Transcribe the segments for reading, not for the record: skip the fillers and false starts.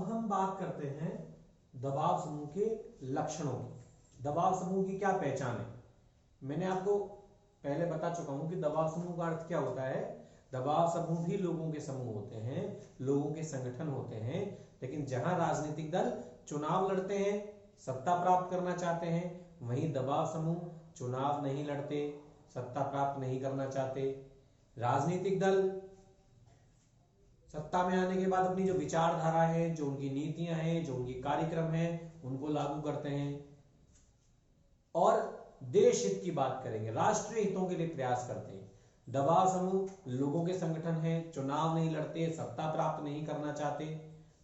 हम बात करते हैं दबाव समूह के लक्षणों की। दबाव समूह की क्या पहचान है? मैंने आपको पहले बता चुका हूं कि दबाव समूह का अर्थ क्या होता है। दबाव समूह भी लोगों के समूह होते हैं, लोगों के संगठन होते हैं, लेकिन जहां राजनीतिक दल चुनाव लड़ते हैं, सत्ता प्राप्त करना चाहते हैं, वहीं दबाव समूह चुनाव नहीं लड़ते, सत्ता प्राप्त नहीं करना चाहते। राजनीतिक दल सत्ता में आने के बाद अपनी जो विचारधारा है, जो उनकी नीतियां हैं, जो उनकी कार्यक्रम है, उनको लागू करते हैं और देश हित की बात करेंगे, राष्ट्रीय हितों के लिए प्रयास करते हैं। दबाव समूह लोगों के संगठन है, चुनाव नहीं लड़ते, सत्ता प्राप्त नहीं करना चाहते।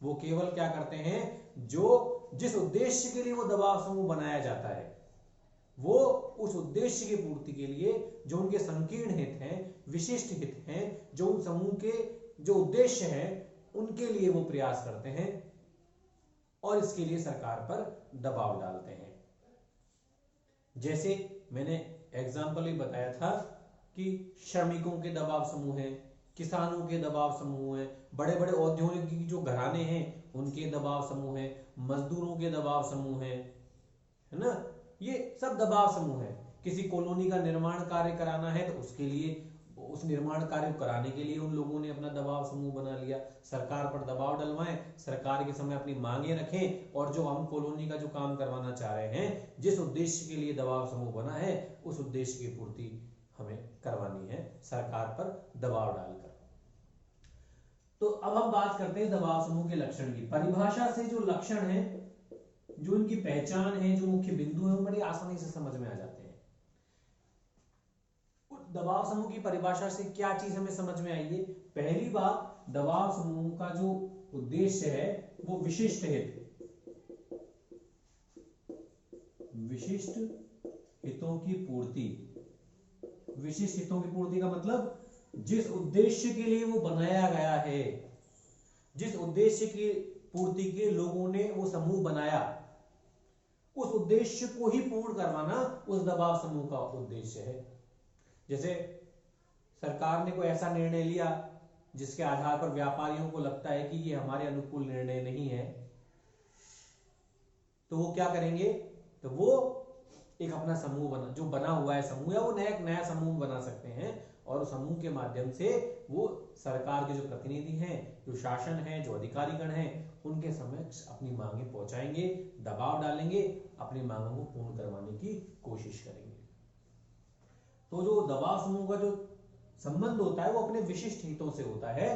वो केवल क्या करते हैं, जो जिस उद्देश्य के लिए वो दबाव समूह बनाया जाता है, वो उस उद्देश्य की पूर्ति के लिए जो उनके संकीर्ण हित हैं, विशिष्ट हित हैं, जो उन समूह के जो उद्देश्य हैं, उनके लिए वो प्रयास करते हैं और इसके लिए सरकार पर दबाव डालते हैं। जैसे मैंने एग्जाम्पल ही बताया था कि श्रमिकों के दबाव समूह हैं, किसानों के दबाव समूह हैं, बड़े बड़े औद्योगिक जो घराने हैं उनके दबाव समूह हैं, मजदूरों के दबाव समूह हैं, है ना। ये सब दबाव समूह है। किसी कॉलोनी का निर्माण कार्य कराना है तो उसके लिए, उस निर्माण कार्य कराने के लिए उन लोगों ने अपना दबाव समूह बना लिया। सरकार पर दबाव डलवाएं, सरकार के समय अपनी मांगे रखें और जो हम कॉलोनी का जो काम करवाना चाह रहे हैं, जिस उद्देश्य के लिए दबाव समूह बना है, उस उद्देश्य की पूर्ति हमें करवानी है सरकार पर दबाव डालकर। तो अब हम बात करते हैं दबाव समूह के लक्षण की। परिभाषा से जो लक्षण है, जो इनकी पहचान है, जो मुख्य बिंदु है, वो बड़ी आसानी से समझ में आ जाते हैं। दबाव समूह की परिभाषा से क्या चीज हमें समझ में आई है? पहली बात, दबाव समूह का जो उद्देश्य है वो विशिष्ट हित, विशिष्ट हितों की पूर्ति। विशिष्ट हितों की पूर्ति का मतलब जिस उद्देश्य के लिए वो बनाया गया है, जिस उद्देश्य की पूर्ति के लोगों ने वो समूह बनाया, उस उद्देश्य को ही पूर्ण करवाना उस दबाव समूह का उद्देश्य है। जैसे सरकार ने कोई ऐसा निर्णय लिया जिसके आधार पर व्यापारियों को लगता है कि ये हमारे अनुकूल निर्णय नहीं है, तो वो क्या करेंगे, तो वो एक अपना समूह बना, जो बना हुआ है समूह, या वो नया समूह बना सकते हैं और उस समूह के माध्यम से वो सरकार के जो प्रतिनिधि हैं, जो शासन है, जो अधिकारीगण हैं, उनके समक्ष अपनी मांगे पहुंचाएंगे, दबाव डालेंगे, अपनी मांगों को पूर्ण करवाने की कोशिश करेंगे। तो जो दबाव समूह का जो संबंध होता है वो अपने विशिष्ट हितों से होता है।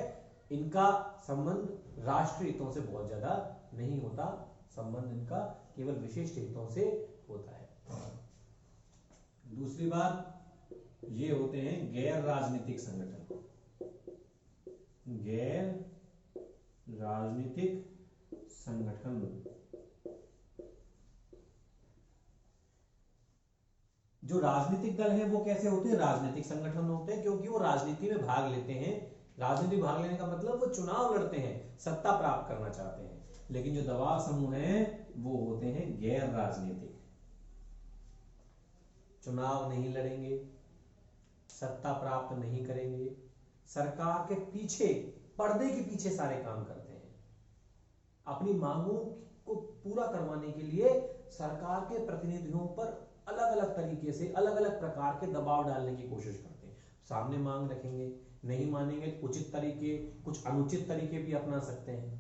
इनका संबंध राष्ट्रीय हितों से बहुत ज्यादा नहीं होता, संबंध इनका केवल विशिष्ट हितों से होता है। दूसरी बात, ये होते हैं गैर राजनीतिक संगठन। गैर राजनीतिक संगठन, जो राजनीतिक दल है वो कैसे होते हैं, राजनीतिक संगठन होते हैं, क्योंकि वो राजनीति में भाग लेते हैं। राजनीति भाग लेने का मतलब वो चुनाव लड़ते हैं, सत्ता प्राप्त करना चाहते हैं। लेकिन जो दबाव समूह है वो होते हैं गैर राजनीतिक, चुनाव नहीं लड़ेंगे, सत्ता प्राप्त नहीं करेंगे, सरकार के पीछे, पर्दे के पीछे सारे काम करते हैं। अपनी मांगों को पूरा करवाने के लिए सरकार के प्रतिनिधियों पर अलग अलग तरीके से, अलग अलग प्रकार के दबाव डालने की कोशिश करते हैं। सामने मांग रखेंगे, नहीं मानेंगे तो उचित तरीके, कुछ अनुचित तरीके भी अपना सकते हैं।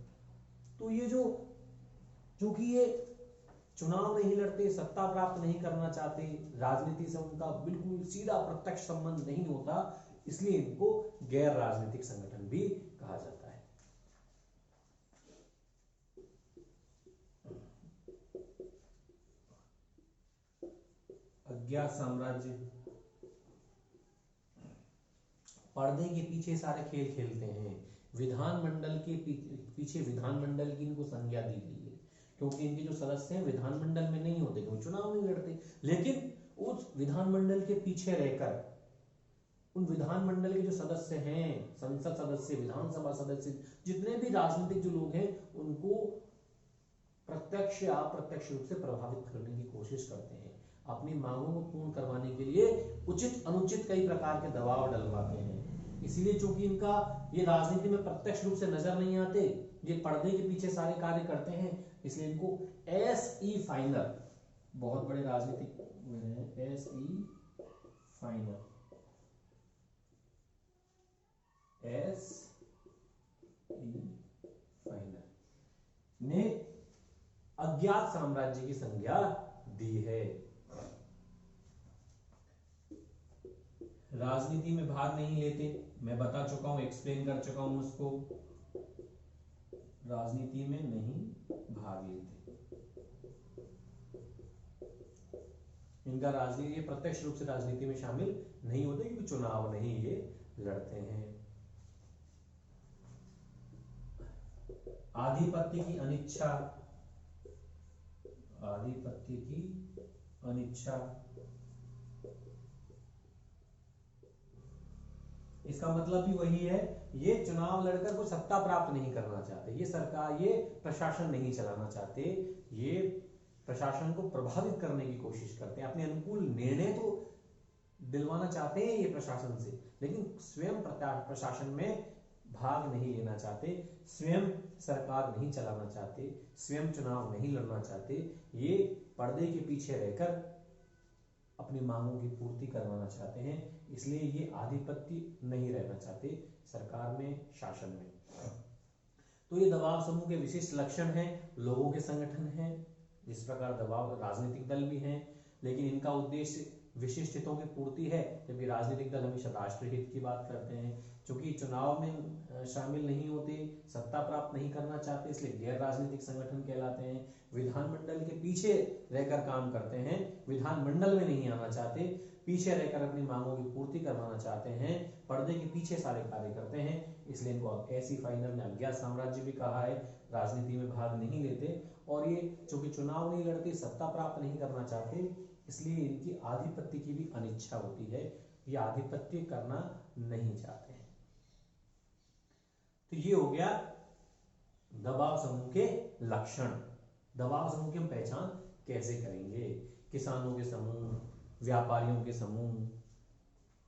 तो ये चूंकि ये चुनाव नहीं लड़ते, सत्ता प्राप्त नहीं करना चाहते, राजनीति से उनका बिल्कुल सीधा प्रत्यक्ष संबंध नहीं होता, इसलिए इनको गैर राजनीतिक संगठन भी कहा जाता है। अज्ञात साम्राज्य, पर्दे के पीछे सारे खेल खेलते हैं। विधानमंडल के पीछे विधानमंडल की इनको संज्ञा दी गई है, क्योंकि इनके जो सदस्य हैं विधानमंडल में नहीं होते, क्योंकि चुनाव नहीं लड़ते। लेकिन उस विधानमंडल के पीछे रहकर उन विधानमंडल के जो सदस्य हैं, संसद सदस्य, विधानसभा सदस्य, जितने भी राजनीतिक जो लोग हैं, उनको प्रत्यक्ष या अप्रत्यक्ष रूप से प्रभावित करने की कोशिश करते हैं। अपनी मांगों को पूर्ण करवाने के लिए उचित अनुचित कई प्रकार के दबाव डलवाते हैं। इसीलिए चूंकि इनका ये राजनीति में प्रत्यक्ष रूप से नजर नहीं आते, ये पर्दे के पीछे सारे कार्य करते हैं, इसलिए इनको SE फाइनल, बहुत बड़े राजनीतिक SE फाइनल, SE फाइनल ने अज्ञात साम्राज्य की संज्ञा दी है। राजनीति में भाग नहीं लेते, मैं बता चुका हूं, एक्सप्लेन कर चुका हूं उसको, राजनीति में नहीं भाग लेते। इनका राजनीति, ये प्रत्यक्ष रूप से राजनीति में शामिल नहीं होते क्योंकि चुनाव नहीं ये लड़ते हैं। आधिपत्य की अनिच्छा, आधिपत्य की अनिच्छा, इसका मतलब भी वही है, ये चुनाव लड़कर कोई सत्ता प्राप्त नहीं करना चाहते, ये सरकार, ये प्रशासन नहीं चलाना चाहते, ये प्रशासन को प्रभावित करने की कोशिश करते हैं, अपने अनुकूल निर्णय तो दिलवाना चाहते हैं ये प्रशासन से, लेकिन स्वयं प्रशासन में भाग नहीं लेना चाहते, स्वयं सरकार नहीं चलाना चाहते, स्वयं चुनाव नहीं लड़ना चाहते, ये पर्दे के पीछे रहकर अपनी मांगों की पूर्ति करवाना चाहते हैं, इसलिए ये आधिपत्य नहीं रहना चाहते सरकार में, शासन में। तो ये दबाव समूह के विशिष्ट लक्षण हैं, लोगों के संगठन हैं, जिस प्रकार दबाव राजनीतिक दल भी हैं, लेकिन इनका उद्देश्य विशिष्ट हितों की पूर्ति है, जबकि राजनीतिक दल हमेशा राष्ट्रीय हित की बात करते हैं। चूंकि चुनाव में शामिल नहीं होते, सत्ता प्राप्त नहीं करना चाहते, इसलिए गैर राजनीतिक संगठन कहलाते हैं। विधानमंडल के पीछे रहकर काम करते हैं, विधानमंडल में नहीं आना चाहते, पीछे रहकर अपनी मांगों की पूर्ति करवाना चाहते हैं, पर्दे के पीछे सारे कार्य करते हैं, इसलिए इनको अब ऐसी फाइनल में अज्ञात साम्राज्य भी कहा है। राजनीति में भाग नहीं लेते और ये चूंकि चुनाव नहीं लड़ते, सत्ता प्राप्त नहीं करना चाहते, इसलिए इनकी आधिपत्य की भी अनिच्छा होती है, ये आधिपत्य करना नहीं चाहते हैं। तो ये हो गया दबाव समूह के लक्षण। दबाव समूह की हम पहचान कैसे करेंगे? किसानों के समूह, व्यापारियों के समूह,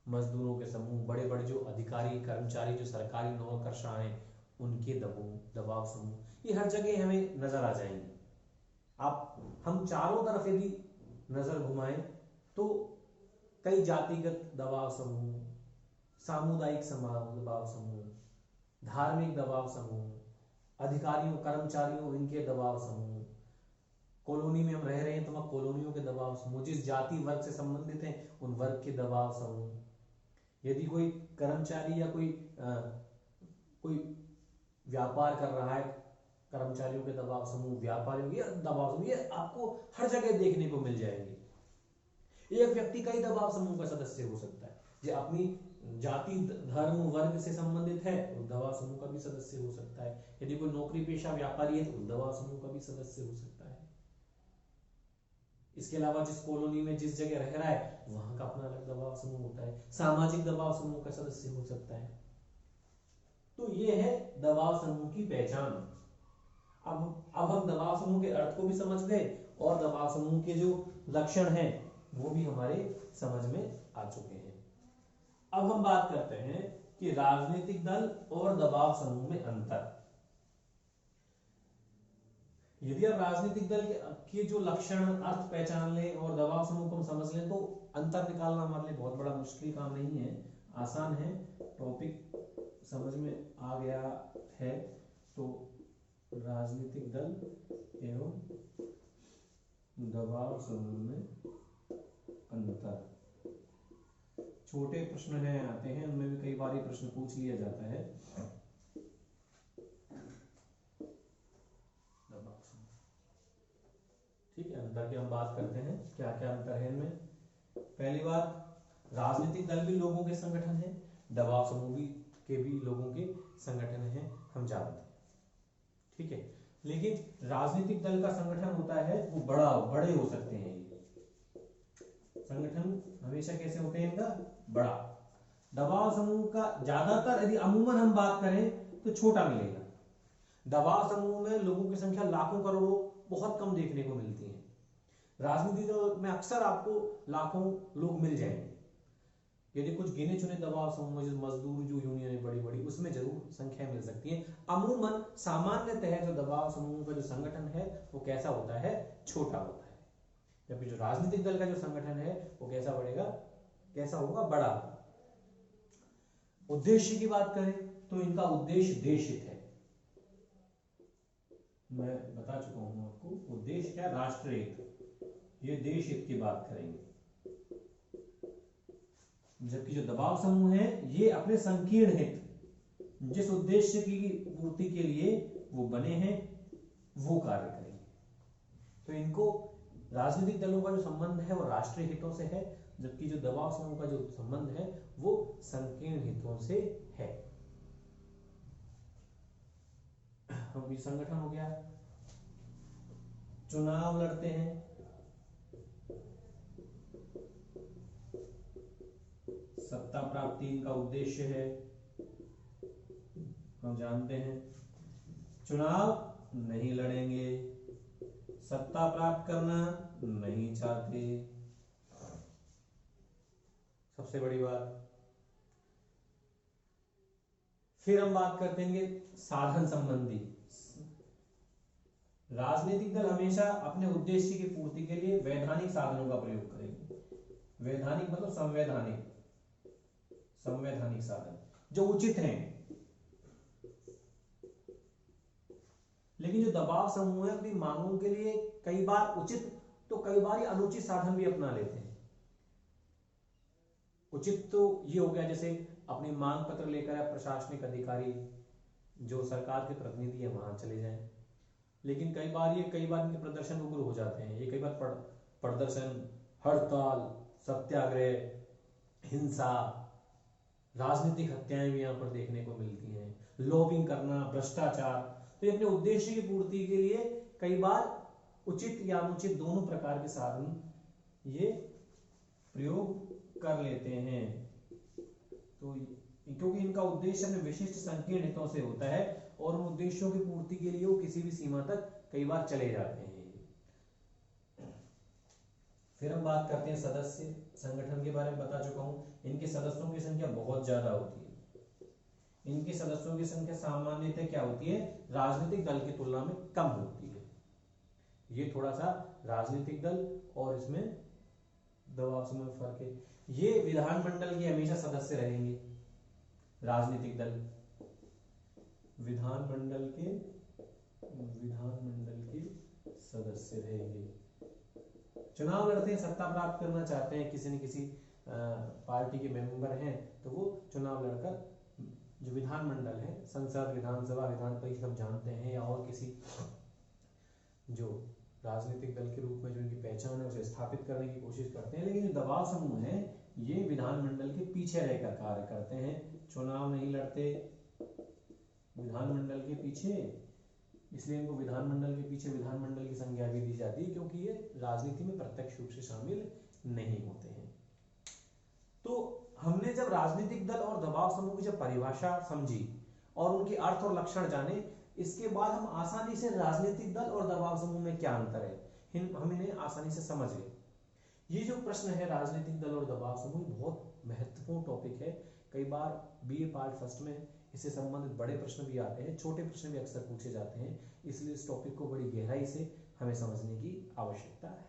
मजदूरों के समूह, बड़े बड़े जो अधिकारी कर्मचारी जो सरकारी नौकरशाह हैं उनके दबाव समूह, ये हर जगह हमें नजर आ जाएंगे। आप हम चारों तरफ यदि नजर घुमाएं तो कई जातिगत दबाव समूह, सामुदायिक दबाव समूह, धार्मिक दबाव समूह, अधिकारियों कर्मचारियों इनके दबाव समूह, कॉलोनी में हम रह रहे हैं तो वहां कॉलोनियों के दबाव समूह, जिस जाति वर्ग से संबंधित हैं उन वर्ग के दबाव समूह, यदि कोई कर्मचारी या कोई व्यापार कर रहा है, कर्मचारियों के दबाव समूह, व्यापारियों के दबाव समूह, ये आपको हर जगह देखने को मिल जाएंगे। एक व्यक्ति कई दबाव समूह का सदस्य हो सकता है, जो अपनी जाति धर्म वर्ग से संबंधित है उस दबाव समूह का भी सदस्य हो सकता है। यदि कोई नौकरी पेशा व्यापारी है तो उस दबाव समूह का भी सदस्य हो सकता है। इसके अलावा जिस कॉलोनी में जिस जगह रह रहा है वहां का अपना अलग दबाव समूह होता है, सामाजिक दबाव समूह का सदस्य हो सकता है। तो ये है दबाव समूह की पहचान। अब हम दबाव समूह के अर्थ को भी समझ गए और दबाव समूह के जो लक्षण हैं वो भी हमारे समझ में आ चुके हैं। अब हम बात करते हैं कि राजनीतिक दल और दबाव समूह में अंतर। यदि आप राजनीतिक दल के जो लक्षण अर्थ पहचान लें और दबाव समूह को हम समझ लें तो अंतर निकालना हमारे लिए बहुत बड़ा मुश्किल काम नहीं है, आसान है। टॉपिक समझ में आ गया है तो राजनीतिक दल एवं दबाव समूह में अंतर, छोटे प्रश्न हैं आते हैं, उनमें भी कई बार ये प्रश्न पूछ लिया जाता है। ठीक है, अंतर की हम बात करते हैं, क्या क्या अंतर है इनमें। पहली बात, राजनीतिक दल भी लोगों के संगठन है, दबाव समूह के भी लोगों के संगठन है, हम जानते हैं। ठीक है, लेकिन राजनीतिक दल का संगठन होता है वो बड़े हो सकते हैं। संगठन हमेशा कैसे होते हैं इनका? बड़ा। दबाव समूह का ज्यादातर यदि अमूमन हम बात करें तो छोटा मिलेगा। दबाव समूह में लोगों की संख्या लाखों करोड़ों बहुत कम देखने को मिलती है। राजनीतिक दल में अक्सर आपको लाखों लोग मिल जाएंगे। यदि कुछ गिने चुने दबाव समूह जो मजदूर जो यूनियन है बड़ी बड़ी, उसमें जरूर संख्या मिल सकती है। अमूमन सामान्यतः जो दबाव समूह का जो संगठन है वो कैसा होता है, छोटा होता है, जबकि जो राजनीतिक दल का जो संगठन है वो कैसा बढ़ेगा, कैसा होगा, बड़ा। उद्देश्य की बात करें तो इनका उद्देश्य देश हित है, मैं बता चुका हूं आपको, उद्देश्य क्या, राष्ट्र हित, ये देश हित की बात करेंगे। जबकि जो दबाव समूह है ये अपने संकीर्ण हित, जिस उद्देश्य की पूर्ति के लिए वो बने हैं वो कार्य करेंगे। तो इनको राजनीतिक दलों का जो संबंध है वो राष्ट्रीय हितों से है, जबकि जो दबाव समूह का जो संबंध है वो संकीर्ण हितों से है। हम संगठन हो गया, चुनाव लड़ते हैं, सत्ता प्राप्ति इनका उद्देश्य है, हम जानते हैं। चुनाव नहीं लड़ेंगे, सत्ता प्राप्त करना नहीं चाहते, सबसे बड़ी बात। फिर हम बात करते हैं साधन संबंधी। राजनीतिक दल हमेशा अपने उद्देश्य की पूर्ति के लिए वैधानिक साधनों का प्रयोग करेंगे। वैधानिक मतलब संवैधानिक, संवैधानिक साधन जो उचित हैं। लेकिन जो दबाव समूह है अपनी मांगों के लिए कई बार उचित तो कई बार अनुचित साधन भी अपना लेते हैं। उचित तो ये हो गया जैसे अपनी मांग पत्र लेकर प्रशासनिक अधिकारी जो सरकार के प्रतिनिधि है वहां चले जाएं। लेकिन कई बार इनके प्रदर्शन उग्र हो जाते हैं। ये कई बार प्रदर्शन, हड़ताल, सत्याग्रह, हिंसा, राजनीतिक हत्याएं भी यहाँ पर देखने को मिलती हैं, लॉबिंग करना, भ्रष्टाचार। तो ये अपने उद्देश्य की पूर्ति के लिए कई बार उचित या अनुचित दोनों प्रकार के साधन ये प्रयोग कर लेते हैं। तो क्योंकि इनका उद्देश्य अपने विशिष्ट संकीर्ण हितों से होता है और उन उद्देश्यों की पूर्ति के लिए वो किसी भी सीमा तक कई बार चले जाते हैं। फिर हम बात करते हैं सदस्य संगठन के बारे में बता चुका हूं। इनके सदस्यों की संख्या बहुत ज्यादा होती है। इनके सदस्यों की संख्या सामान्यतः क्या होती है, राजनीतिक दल की तुलना में कम होती है। ये थोड़ा सा राजनीतिक दल और इसमें दबाव समूह में फर्क है। ये विधानमंडल के हमेशा सदस्य रहेंगे। राजनीतिक दल विधानमंडल के सदस्य रहेंगे। चुनाव लड़ते हैं, सत्ता प्राप्त करना चाहते हैं, किसी न किसी पार्टी के मेंबर हैं तो वो चुनाव लड़कर जो विधानमंडल है, संसद, विधानसभा, विधान परिषद हम जानते हैं, या और किसी जो राजनीतिक दल के रूप में जो इनकी पहचान है उसे स्थापित करने की कोशिश करते हैं। लेकिन जो दबाव समूह है ये विधानमंडल के पीछे रहकर कार्य करते हैं। चुनाव नहीं लड़ते, विधानमंडल के पीछे, इसलिए इनको विधानमंडल के पीछे विधानमंडल की संज्ञा भी दी जाती है, क्योंकि ये राजनीति में प्रत्यक्ष रूप से शामिल नहीं होते हैं। तो हमने जब राजनीतिक दल और दबाव समूह की जब परिभाषा समझी और उनके अर्थ और लक्षण जाने, इसके बाद हम आसानी से राजनीतिक दल और दबाव समूह में क्या अंतर है हम इन्हें आसानी से समझ गए। ये जो प्रश्न है राजनीतिक दल और दबाव समूह बहुत महत्वपूर्ण टॉपिक है। कई बार बीए पार्ट फर्स्ट में इससे संबंधित बड़े प्रश्न भी आते हैं, छोटे प्रश्न भी अक्सर पूछे जाते हैं, इसलिए इस टॉपिक को बड़ी गहराई से हमें समझने की आवश्यकता है।